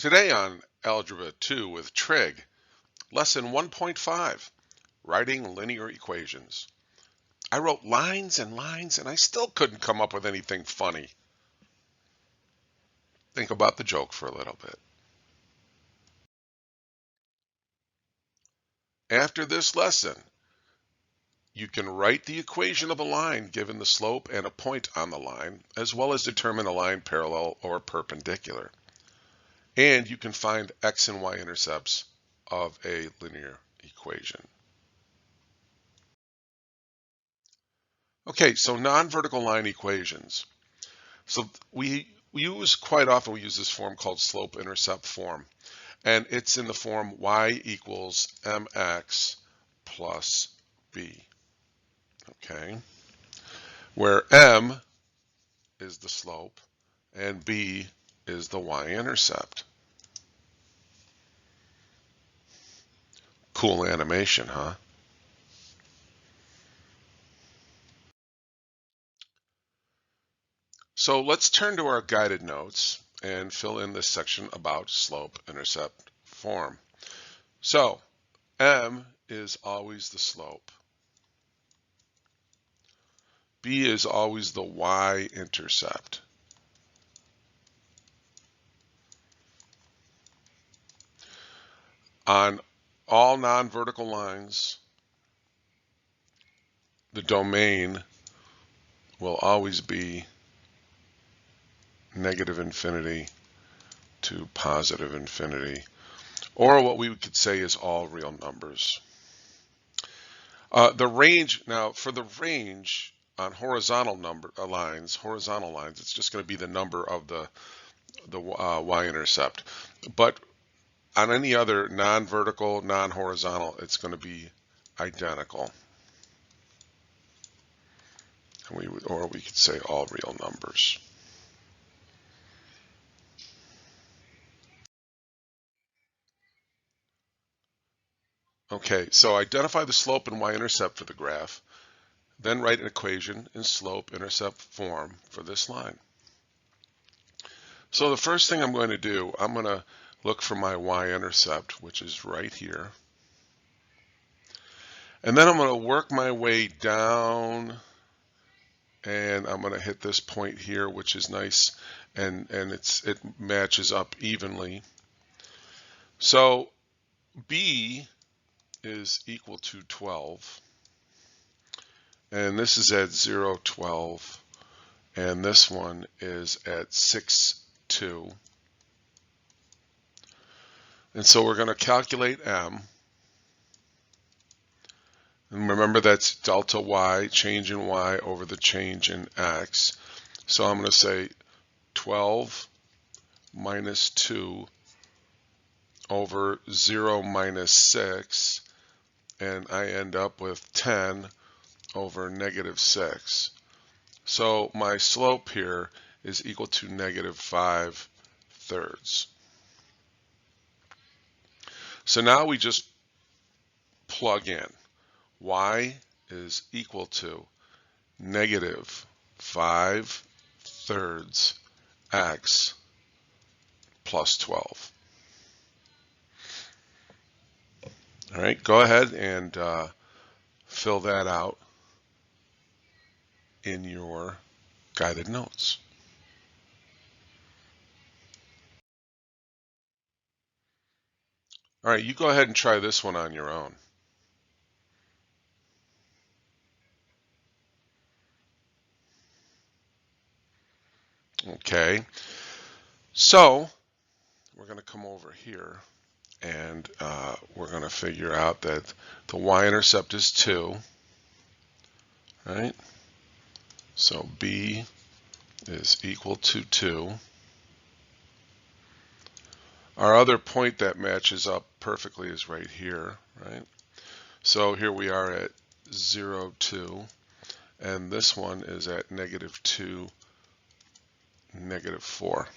Today on Algebra 2 with Trig, Lesson 1.5, Writing Linear Equations. I wrote lines and lines and I still couldn't come up with anything funny. Think about the joke for a little bit. After this lesson, you can write the equation of a line given the slope and a point on the line, as well as determine a line parallel or perpendicular. And you can find x and y intercepts of a linear equation. Okay, so non-vertical line equations. So we use quite often, we use this form called slope-intercept form. And it's in the form y equals mx plus b. Okay, where m is the slope and b is the y-intercept. Cool animation, huh? So let's turn to our guided notes and fill in this section about slope-intercept form. So m is always the slope. B is always the y-intercept. On all non-vertical lines, the domain will always be negative infinity to positive infinity, or what we could say is all real numbers. The range, now for the range on horizontal lines, it's just going to be the number of the y-intercept. But on any other non-vertical, non-horizontal, it's going to be identical. Or we could say all real numbers. Okay, so identify the slope and y-intercept for the graph, then write an equation in slope-intercept form for this line. So the first thing I'm going to do, I'm going to look for my y-intercept, which is right here. And then I'm going to work my way down, and I'm going to hit this point here, which is nice, and it matches up evenly. So B is equal to 12, and this is at 0, 12, and this one is at 6, 2. And so we're going to calculate M. And remember, that's delta y, change in y over the change in x. So I'm going to say 12 minus 2 over 0 minus 6, and I end up with 10 over negative 6. So my slope here is equal to negative 5/3. So now we just plug in. Y is equal to negative 5/3 x plus 12. All right, go ahead and fill that out in your guided notes. All right, you go ahead and try this one on your own. Okay, so we're going to come over here and we're going to figure out that the y-intercept is 2, right? So B is equal to 2. Our other point that matches up perfectly is right here, right? So here we are at 0, 2, and this one is at negative 2, negative 4.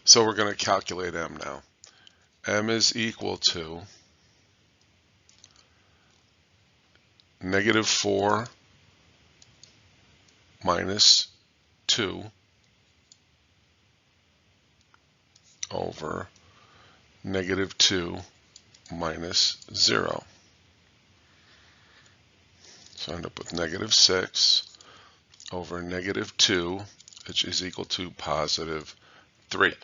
So we're going to calculate M now. M is equal to negative 4 minus 2 over negative 2 minus 0. So I end up with negative 6 over negative 2, which is equal to positive 3.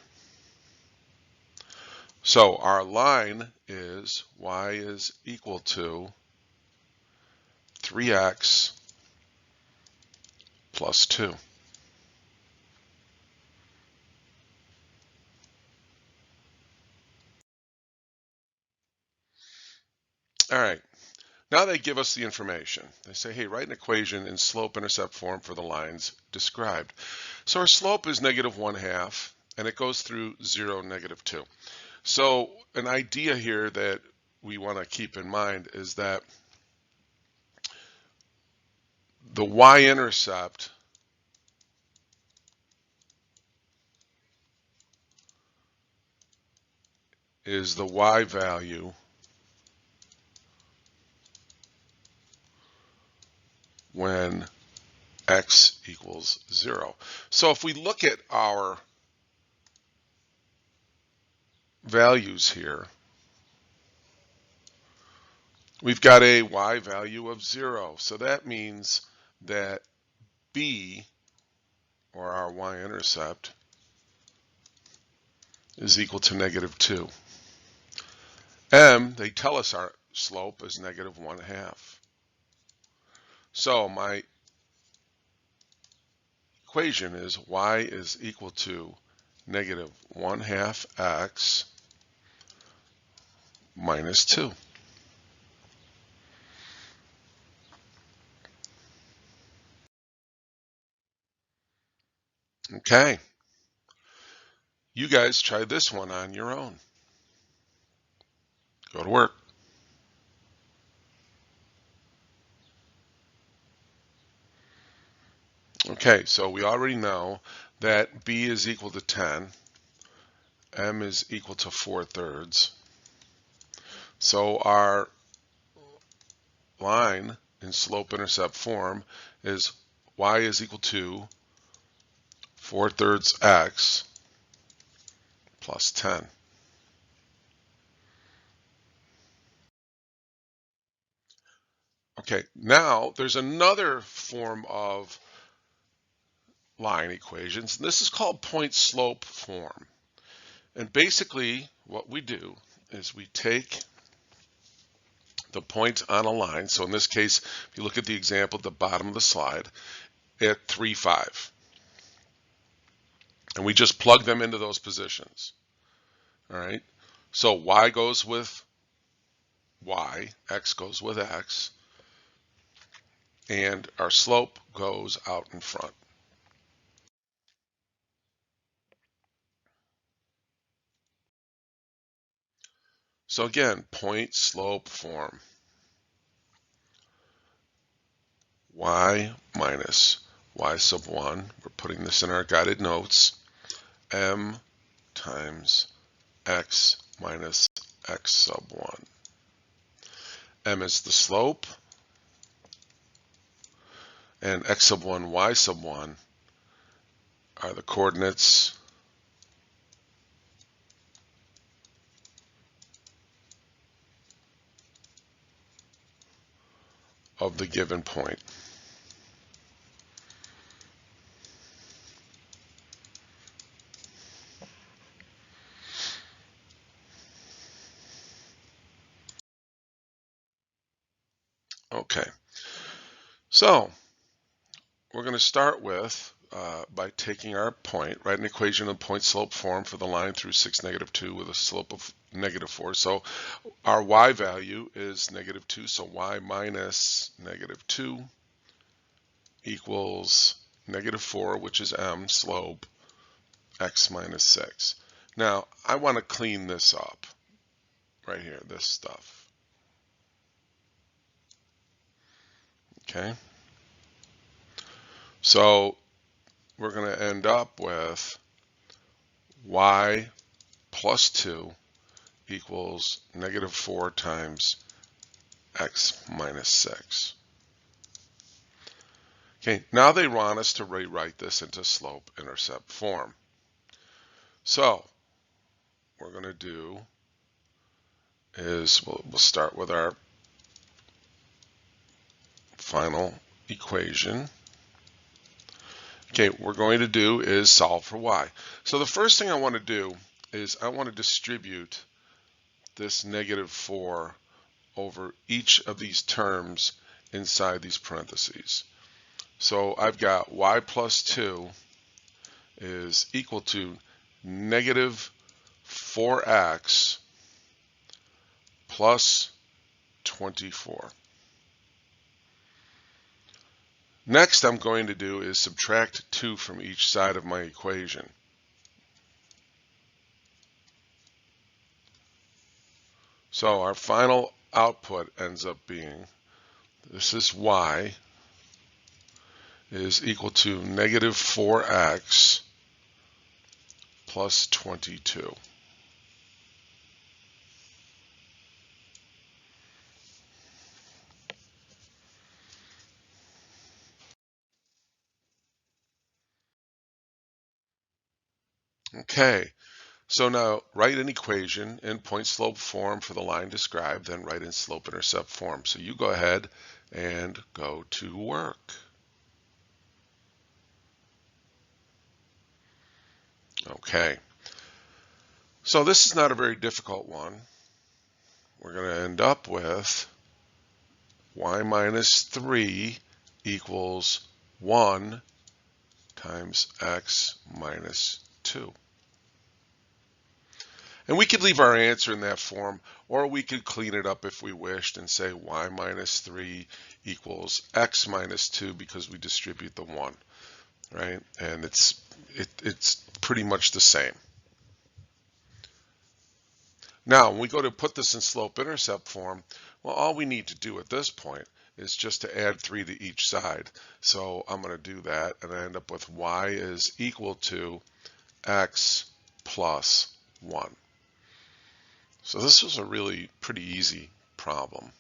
So our line is y is equal to 3x plus 2. All right, now they give us the information. They say, hey, write an equation in slope-intercept form for the lines described. So our slope is negative 1/2, and it goes through 0, negative 2. So an idea here that we want to keep in mind is that the y-intercept is the y value when x equals 0. So if we look at our values here, we've got a y value of 0. So that means that b, or our y-intercept, is equal to negative 2. M, they tell us our slope is negative 1/2. So my equation is y is equal to negative 1/2 x minus 2. Okay, you guys try this one on your own. Go to work. Okay, so we already know that b is equal to 10, m is equal to 4/3. So our line in slope-intercept form is y is equal to 4/3 x plus 10. Okay, now there's another form of line equations. This is called point slope form. And basically what we do is we take the point on a line. So in this case, if you look at the example at the bottom of the slide, at 3, 5. And we just plug them into those positions. All right. So y goes with y, x goes with x, and our slope goes out in front. So again, point slope form. Y minus y sub 1, we're putting this in our guided notes, m times x minus x sub 1. M is the slope, and x sub 1, y sub 1 are the coordinates of the given point. Okay, so we're going to start with by taking our point, write an equation in point slope form for the line through 6, negative 2 with a slope of negative 4. So our y value is negative 2, so y minus negative 2 equals negative 4, which is m, slope, x minus 6. Now, I want to clean this up right here, this stuff. Okay? So we're going to end up with y plus 2 equals negative 4 times x minus 6. Okay, now they want us to rewrite this into slope-intercept form. So what we're going to do is we'll start with our final equation. Okay, what we're going to do is solve for y. So the first thing I want to do is I want to distribute this -4 over each of these terms inside these parentheses. So I've got y plus 2 is equal to -4x plus 24. Next I'm going to do is subtract 2 from each side of my equation. So our final output ends up being, this is y, is equal to -4x plus 22. Okay, so now write an equation in point-slope form for the line described, then write in slope-intercept form. So you go ahead and go to work. Okay, so this is not a very difficult one. We're going to end up with y minus 3 equals 1 times x minus 2. And we could leave our answer in that form, or we could clean it up if we wished and say y minus 3 equals x minus 2 because we distribute the 1, right? And it's pretty much the same. Now, when we go to put this in slope-intercept form, well, all we need to do at this point is just to add 3 to each side. So I'm going to do that, and I end up with y is equal to x plus 1. So this was a really pretty easy problem.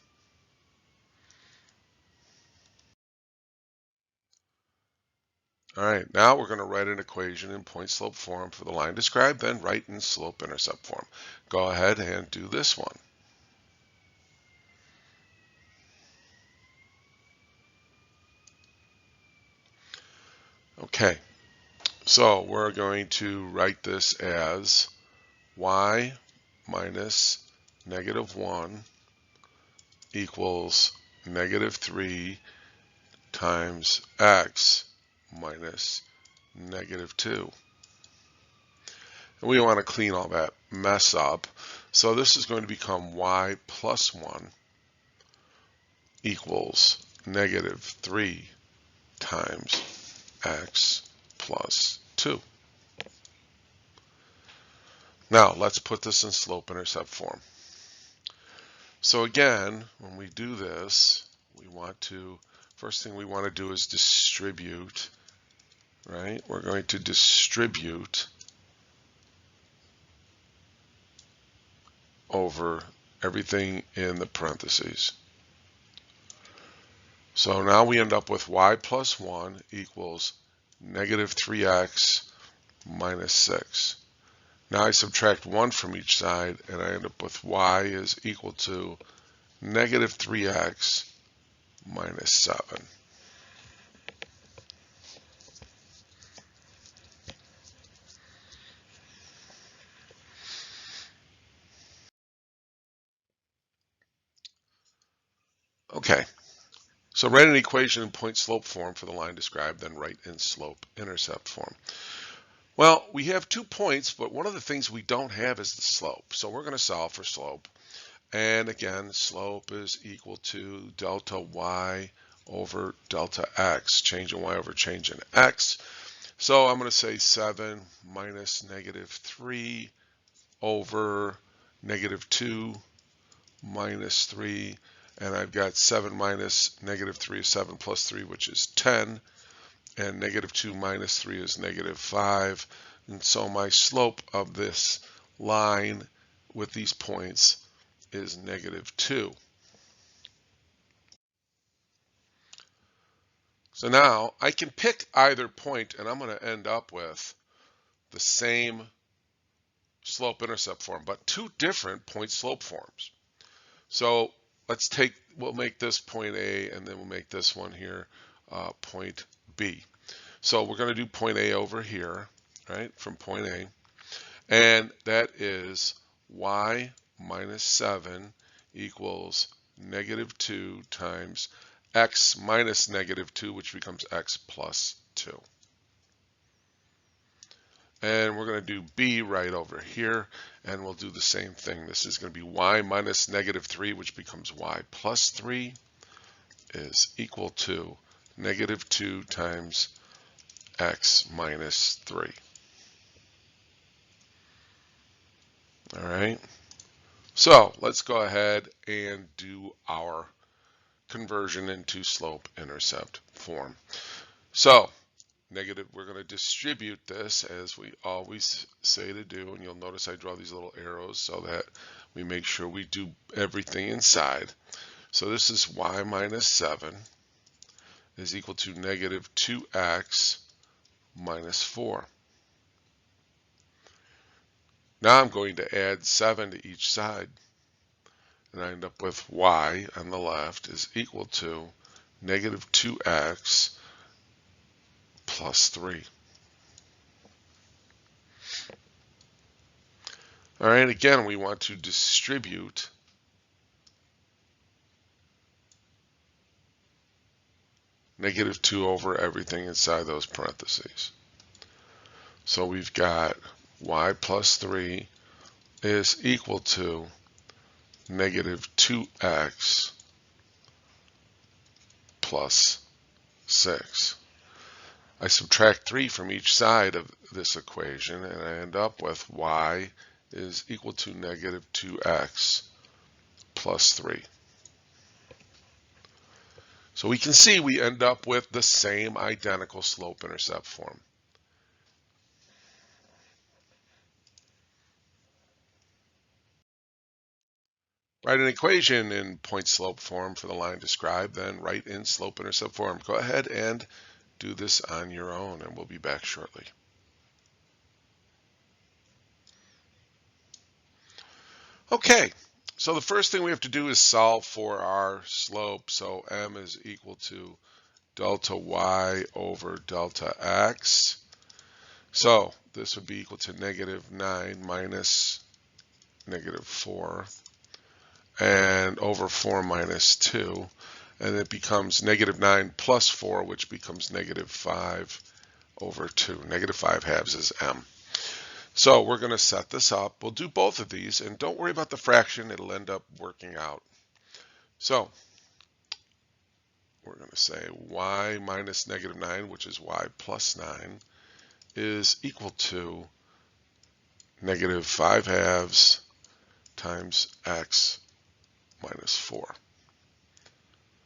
All right, now we're going to write an equation in point-slope form for the line described, then write in slope-intercept form. Go ahead and do this one. Okay, so we're going to write this as y minus -1 equals -3 times x minus -2. And we want to clean all that mess up. So this is going to become y plus 1 equals -3 times x plus 2. Now let's put this in slope-intercept form. So again, when we do this, we want to, first thing we want to do is distribute, right? We're going to distribute over everything in the parentheses. So now we end up with y plus 1 equals -3x minus 6. Now I subtract 1 from each side, and I end up with y is equal to -3x minus 7. Okay, so write an equation in point-slope form for the line described, then write in slope-intercept form. Well, we have 2 points, but one of the things we don't have is the slope. So we're going to solve for slope. And again, slope is equal to delta y over delta x, change in y over change in x. So I'm going to say 7 minus -3 over -2 minus 3. And I've got 7 minus -3 is 7 plus 3, which is 10. And -2 minus 3 is -5. And so my slope of this line with these points is -2. So now I can pick either point, and I'm going to end up with the same slope-intercept form, but two different point-slope forms. So we'll make this point A, and then we'll make this one here point B. So we're going to do point A over here, right, from point A, and that is y minus 7 equals -2 times x minus -2, which becomes x plus 2. And we're going to do B right over here, and we'll do the same thing. This is going to be y minus -3, which becomes y plus 3, is equal to -2 times x minus 3. All right. So let's go ahead and do our conversion into slope-intercept form. So we're going to distribute this as we always say to do, and you'll notice I draw these little arrows so that we make sure we do everything inside. So this is y minus 7 is equal to -2x minus 4. Now I'm going to add 7 to each side, and I end up with y on the left is equal to -2x plus 3. All right, again, we want to distribute -2 over everything inside those parentheses. So we've got y plus 3 is equal to -2x plus 6. I subtract 3 from each side of this equation, and I end up with y is equal to -2x plus 3. So we can see we end up with the same identical slope-intercept form. Write an equation in point-slope form for the line described, then write in slope-intercept form. Go ahead and do this on your own, and we'll be back shortly. Okay, so the first thing we have to do is solve for our slope. So m is equal to delta y over delta x. So this would be equal to -9 minus -4 and over 4 minus 2. And it becomes -9 plus 4, which becomes -5 over 2. -5 halves is m. So we're going to set this up. We'll do both of these, and don't worry about the fraction. It'll end up working out. So we're going to say y minus -9, which is y plus 9, is equal to -5 halves times x minus 4.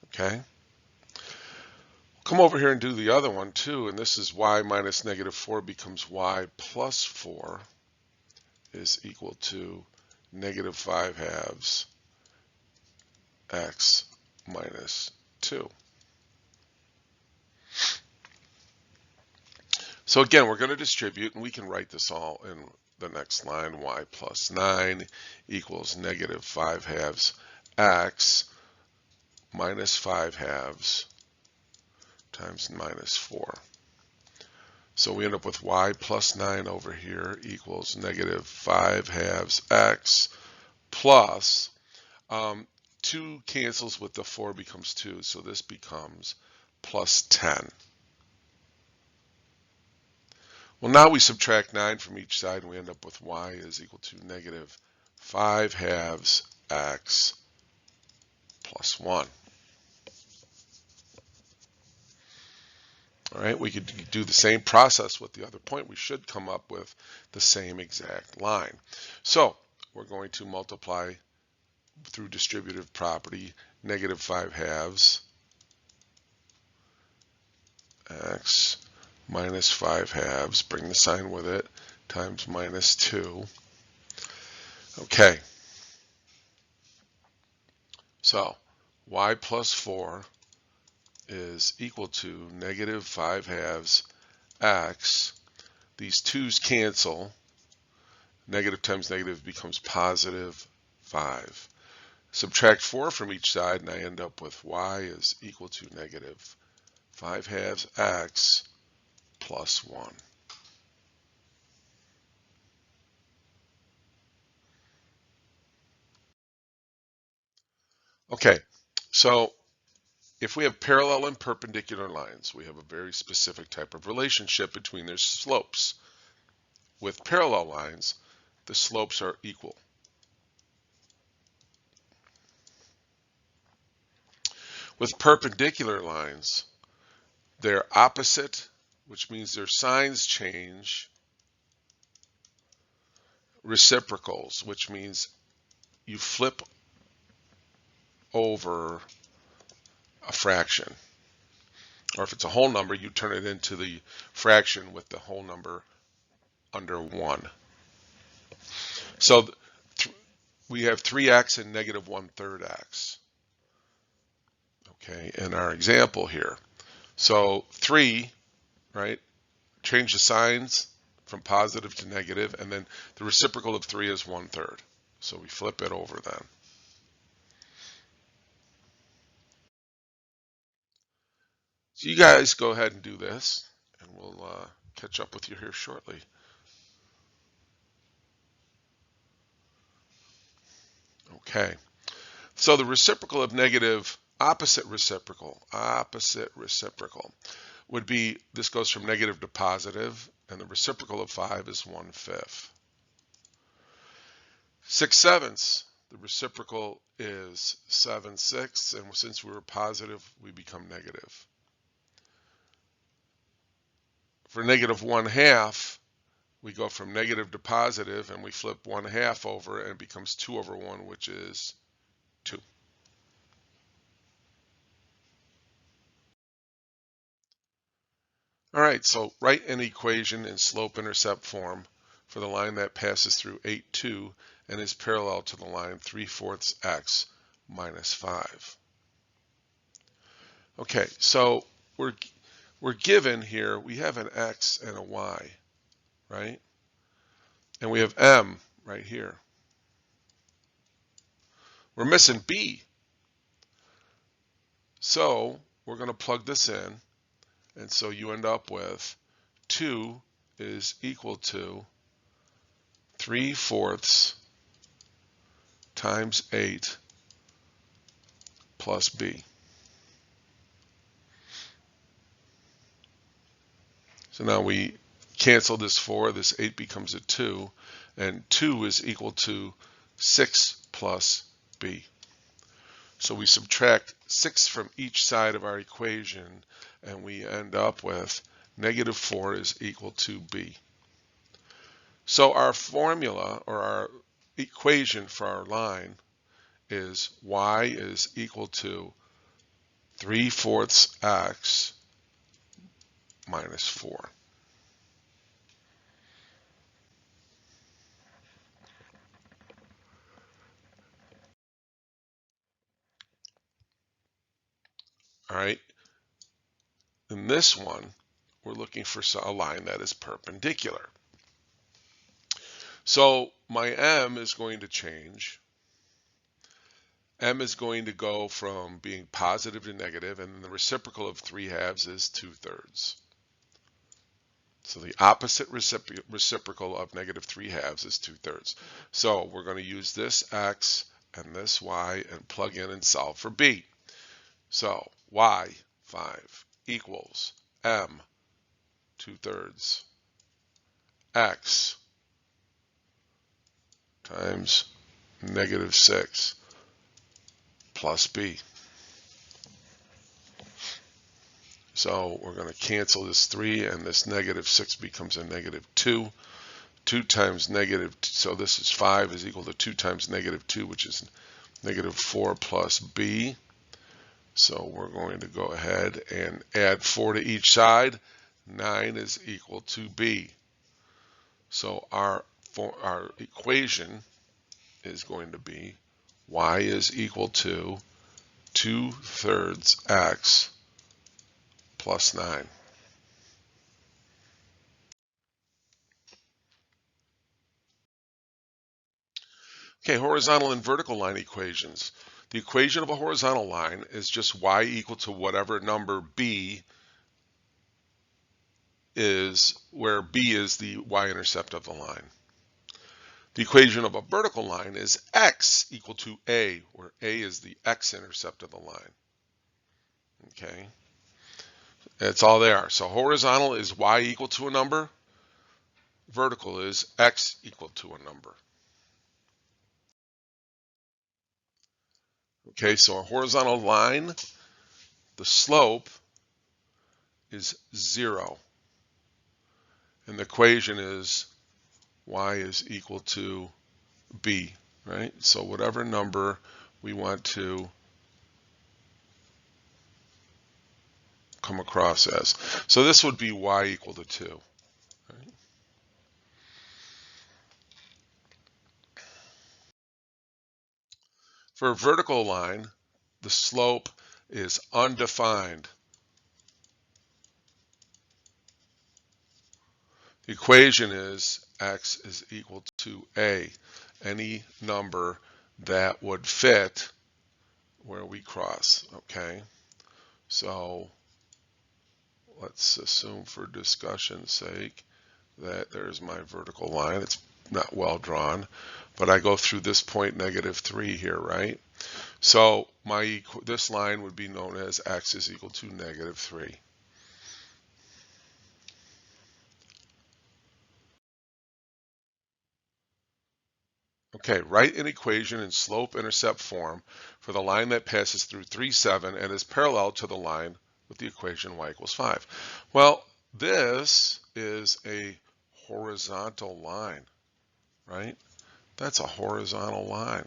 Okay? Come over here and do the other one too, and this is y minus -4 becomes y plus 4 is equal to -5 halves x minus 2. So again, we're going to distribute, and we can write this all in the next line. Y plus 9 equals -5 halves x minus 5 halves times -4. So we end up with y plus 9 over here equals -5 halves x plus 2 cancels with the 4 becomes 2, so this becomes plus 10. Well, now we subtract 9 from each side, and we end up with y is equal to -5 halves x plus 1. All right, we could do the same process with the other point. We should come up with the same exact line. So we're going to multiply through distributive property -5 halves x minus 5 halves, bring the sign with it, times -2. Okay, so y plus 4 is equal to negative 5/2 x. These 2's cancel. Negative times negative becomes positive 5. Subtract 4 from each side, and I end up with y is equal to negative 5/2 x plus 1. Okay, so if we have parallel and perpendicular lines, we have a very specific type of relationship between their slopes. With parallel lines, the slopes are equal. With perpendicular lines, they're opposite, which means their signs change. Reciprocals, which means you flip over a fraction. Or if it's a whole number, you turn it into the fraction with the whole number under 1. So we have 3x and negative 1/3 x. Okay, in our example here. So 3, right, change the signs from positive to negative, and then the reciprocal of 3 is 1/3. So we flip it over then. So you guys go ahead and do this, and we'll catch up with you here shortly. Okay, so the reciprocal of negative, opposite reciprocal would be, this goes from negative to positive, and the reciprocal of 5 is 1/5. 6/7, the reciprocal is 7/6, and since we were positive, we become negative. For negative 1/2, we go from negative to positive, and we flip 1/2 over, and it becomes 2/1, which is 2. All right, so write an equation in slope-intercept form for the line that passes through 8, 2 and is parallel to the line 3/4 x minus 5. Okay, so we're given here, we have an x and a y, right? And we have m right here. We're missing b. So we're going to plug this in, and so you end up with 2 is equal to 3/4 times 8 plus b. So now we cancel this 4, this 8 becomes a 2, and 2 is equal to 6 plus b. So we subtract 6 from each side of our equation, and we end up with negative 4 is equal to b. So our formula, or our equation for our line, is y is equal to 3/4 x minus 4. All right. In this one, we're looking for a line that is perpendicular. So my m is going to change. M is going to go from being positive to negative, and then the reciprocal of 3/2 is 2/3. So the opposite reciprocal of negative 3/2 is 2/3. So we're going to use this x and this y and plug in and solve for b. So y, 5, equals m, 2/3, x times negative 6 plus b. So we're going to cancel this 3, and this negative 6 becomes a negative 2. 2 times negative, so this is 5 is equal to 2 times negative 2, which is negative 4 plus b. So we're going to go ahead and add 4 to each side. 9 is equal to b. So our equation is going to be y is equal to 2/3 x plus 9. Okay, horizontal and vertical line equations. The equation of a horizontal line is just y equal to whatever number b is, where b is the y-intercept of the line. The equation of a vertical line is x equal to a, where a is the x-intercept of the line. Okay, that's all they are. So horizontal is y equal to a number. Vertical is x equal to a number. Okay, so a horizontal line, the slope is 0. And the equation is y is equal to b, right? So whatever number we want to come across as. So this would be y equal to 2. Right? For a vertical line, the slope is undefined. The equation is x is equal to a, any number that would fit where we cross, okay? So let's assume for discussion's sake that there's my vertical line. It's not well drawn, but I go through this point -3 here, right? So this line would be known as x is equal to -3. Okay, write an equation in slope-intercept form for the line that passes through 3, 7 and is parallel to the line with the equation y equals 5. Well, this is a horizontal line, right? That's a horizontal line.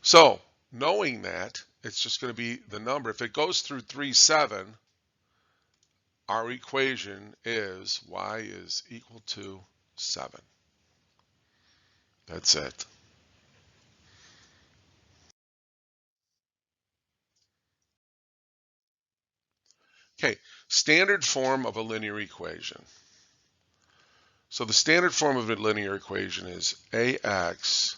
So, knowing that, it's just going to be the number. If it goes through 3, 7, our equation is y is equal to 7. That's it. Okay, standard form of a linear equation. So the standard form of a linear equation is ax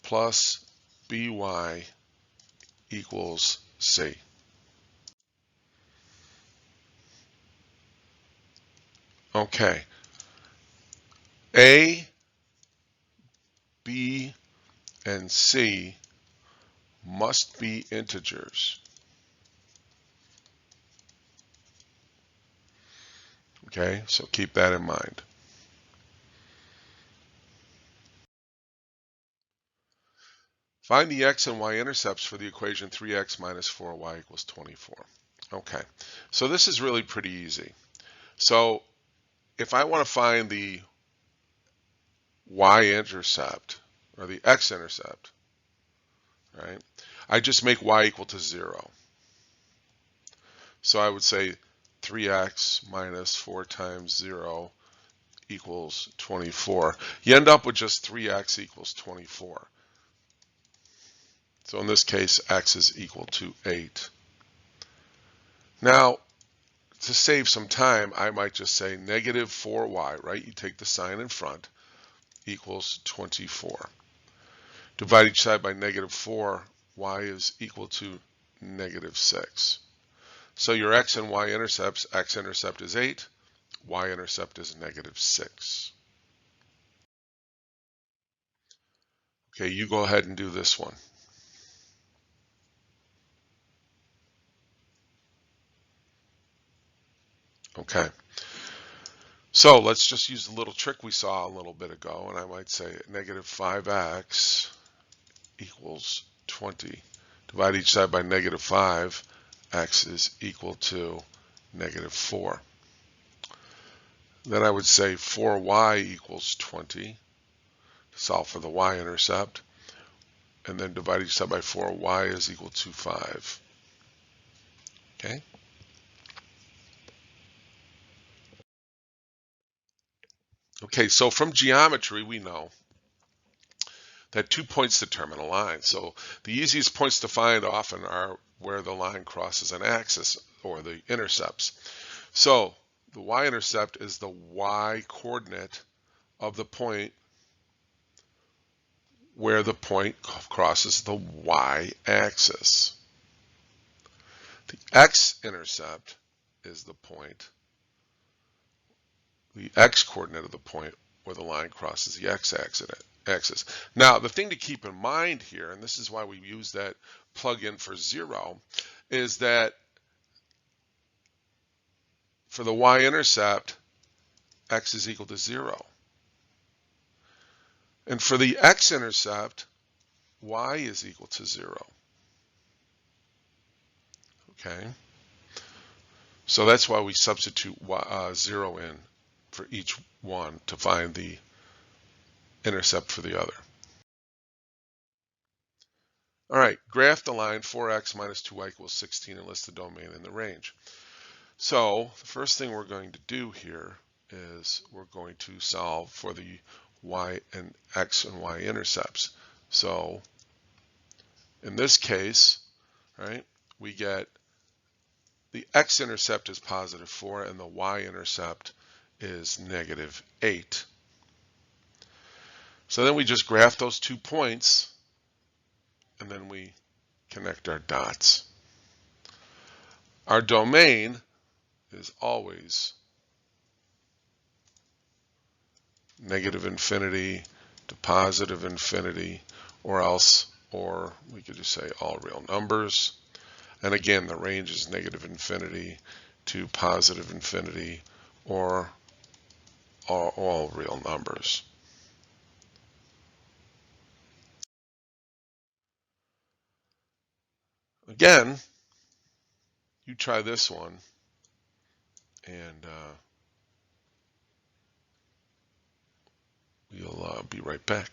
plus by equals c. Okay, a, b, and c must be integers. Okay, so keep that in mind. Find the x and y intercepts for the equation 3x minus 4y equals 24. Okay, so this is really pretty easy. So if I want to find the y-intercept or the x-intercept, right, I just make y equal to 0. So I would say 3x minus 4 times 0 equals 24. You end up with just 3x equals 24. So in this case, x is equal to 8. Now, to save some time, I might just say negative 4y, right? You take the sign in front, equals 24. Divide each side by -4, y is equal to -6. So your x and y intercepts, x-intercept is 8, y-intercept is -6. Okay, you go ahead and do this one. Okay, so let's just use the little trick we saw a little bit ago, and I might say -5x equals 20. Divide each side by -5, x is equal to -4. Then I would say 4y equals 20. Solve for the y-intercept. And then divide each side by 4, y is equal to 5. Okay? Okay, so from geometry, we know that 2 points determine a line. So the easiest points to find often are where the line crosses an axis or the intercepts. So the y-intercept is the y-coordinate of the point where the point crosses the y-axis. The x-intercept is the point, the x-coordinate of the point where the line crosses the x-axis. Now, the thing to keep in mind here, and this is why we use that plug-in for 0, is that for the y-intercept, x is equal to 0. And for the x-intercept, y is equal to 0. Okay? So that's why we substitute 0 in for each one to find the intercept for the other. All right, graph the line 4x minus 2y equals 16 and list the domain in the range. So the first thing we're going to do here is we're going to solve for the y and x and y intercepts. So in this case, right, we get the x-intercept is positive 4 and the y-intercept is negative 8. So then we just graph those 2 points and then we connect our dots. Our domain is always negative infinity to positive infinity, or we could just say all real numbers. And again, the range is negative infinity to positive infinity, or all real numbers. Again, you try this one, and we'll be right back.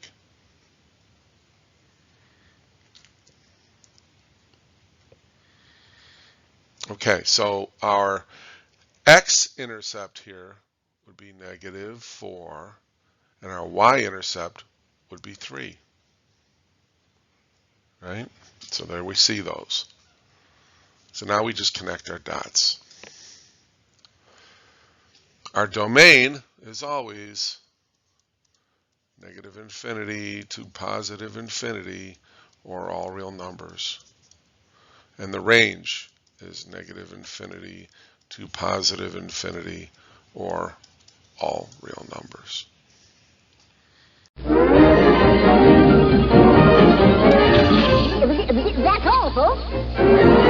Okay, so our x-intercept here would be negative 4, and our y-intercept would be 3. Right? So there we see those. So now we just connect our dots. Our domain is always negative infinity to positive infinity, or all real numbers. And the range is negative infinity to positive infinity, or all real numbers. That's all, folks.